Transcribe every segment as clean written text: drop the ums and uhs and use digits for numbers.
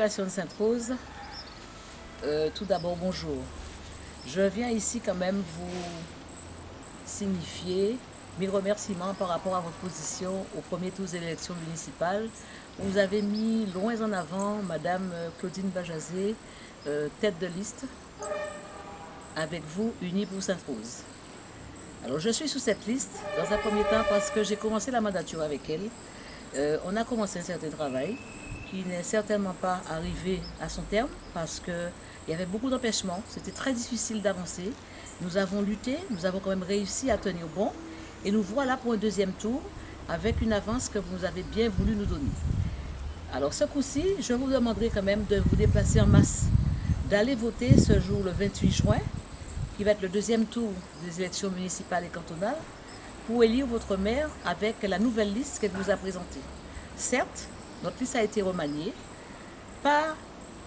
Population de Sainte-Rose, tout d'abord bonjour. Je viens ici quand même vous signifier mes remerciements par rapport à votre position au premier tour des élections municipales. Vous avez mis loin en avant Madame Claudine Bajazé, tête de liste, avec vous, Unis pour Sainte-Rose. Alors je suis sous cette liste dans un premier temps parce que j'ai commencé la mandature avec elle. On a commencé un certain travail qui n'est certainement pas arrivé à son terme parce qu'il y avait beaucoup d'empêchements, c'était très difficile d'avancer. Nous avons lutté, nous avons quand même réussi à tenir bon et nous voilà pour un deuxième tour avec une avance que vous avez bien voulu nous donner. Alors ce coup-ci, je vous demanderai quand même de vous déplacer en masse, d'aller voter ce jour le 28 juin, qui va être le deuxième tour des élections municipales et cantonales, pour élire votre maire avec la nouvelle liste qu'elle vous a présentée. Certes, notre liste a été remaniée, pas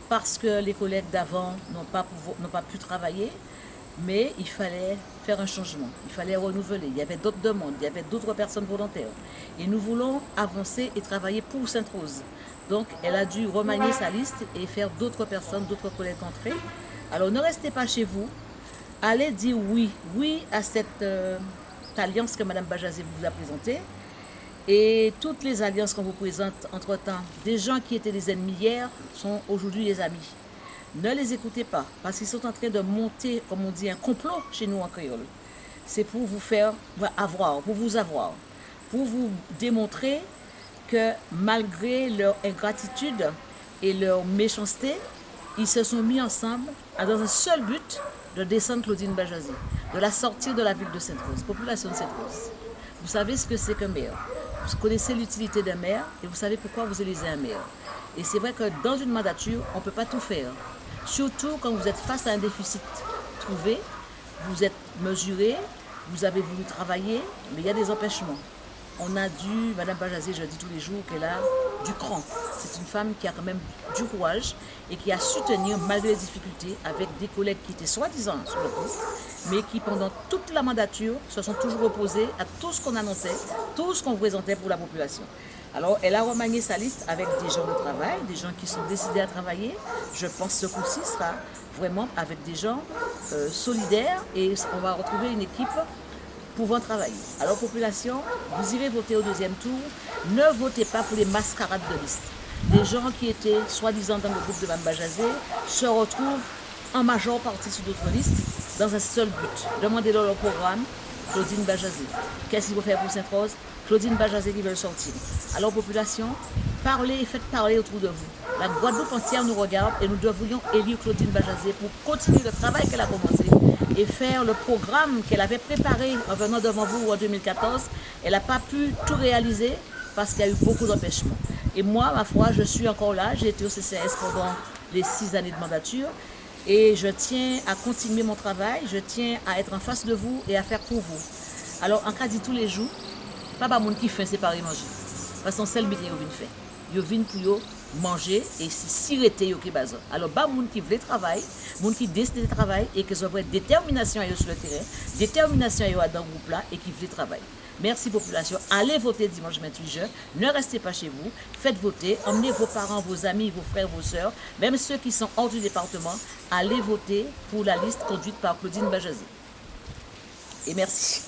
parce que les collègues d'avant n'ont pas pu travailler, mais il fallait faire un changement, il fallait renouveler, il y avait d'autres demandes, il y avait d'autres personnes volontaires. Et nous voulons avancer et travailler pour Sainte-Rose. Donc elle a dû remanier sa liste et faire d'autres personnes, d'autres collègues entrer. Alors ne restez pas chez vous, allez dire oui à cette alliance que Mme Bajazé vous a présentée. Et toutes les alliances qu'on vous présente entre-temps, des gens qui étaient des ennemis hier, sont aujourd'hui des amis. Ne les écoutez pas, parce qu'ils sont en train de monter, comme on dit, un complot chez nous en créole. C'est pour vous faire avoir, pour vous démontrer que malgré leur ingratitude et leur méchanceté, ils se sont mis ensemble dans un seul but de descendre Claudine Bajazé, de la sortir de la ville de Sainte-Rose, population de Sainte-Rose. Vous savez ce que c'est qu'un maire. Vous connaissez l'utilité d'un maire et vous savez pourquoi vous élisez un maire. Et c'est vrai que dans une mandature, on ne peut pas tout faire. Surtout quand vous êtes face à un déficit trouvé, vous êtes mesuré, vous avez voulu travailler, mais il y a des empêchements. On a dû, Mme Bajazé, je dis tous les jours qu'elle a du cran. C'est une femme qui a quand même du courage et qui a su tenir malgré les difficultés avec des collègues qui étaient soi-disant sur le poste, mais qui pendant toute la mandature se sont toujours opposés à tout ce qu'on annonçait, tout ce qu'on présentait pour la population. Alors elle a remanié sa liste avec des gens de travail, des gens qui sont décidés à travailler. Je pense que ce coup-ci sera vraiment avec des gens solidaires et on va retrouver une équipe pouvant travailler. Alors population, vous irez voter au deuxième tour, ne votez pas pour les mascarades de liste. Des gens qui étaient soi-disant dans le groupe de Mme Bajazé se retrouvent en majeure partie sur d'autres listes dans un seul but. Demandez-leur leur programme, Claudine Bajazé. Qu'est-ce qu'il faut faire pour Sainte-Rose? Claudine Bajazé qui veut le sortir. Alors population, parlez et faites parler autour de vous. La Guadeloupe entière nous regarde et nous devrions élire Claudine Bajazé pour continuer le travail qu'elle a commencé et faire le programme qu'elle avait préparé en venant devant vous en 2014. Elle n'a pas pu tout réaliser parce qu'il y a eu beaucoup d'empêchements. Et moi, ma foi, je suis encore là. J'ai été au CCS pendant les 6 années de mandature et je tiens à continuer mon travail. Je tiens à être en face de vous et à faire pour vous. Alors, en cas de tous les jours, pas de monde qui fait séparer manger. Parce que c'est le métier qu'ils fait. Ils viennent pour manger et si rete yo qui bazan. Alors ba moun qui veut travailler, moun qui décide de travailler et qui ont vraie détermination sur le terrain, détermination dans le groupe là et qui veut travailler. Merci population, allez voter dimanche 28 juin, ne restez pas chez vous, faites voter, emmenez vos parents, vos amis, vos frères, vos sœurs, même ceux qui sont hors du département, allez voter pour la liste conduite par Claudine Bajazé. Et merci.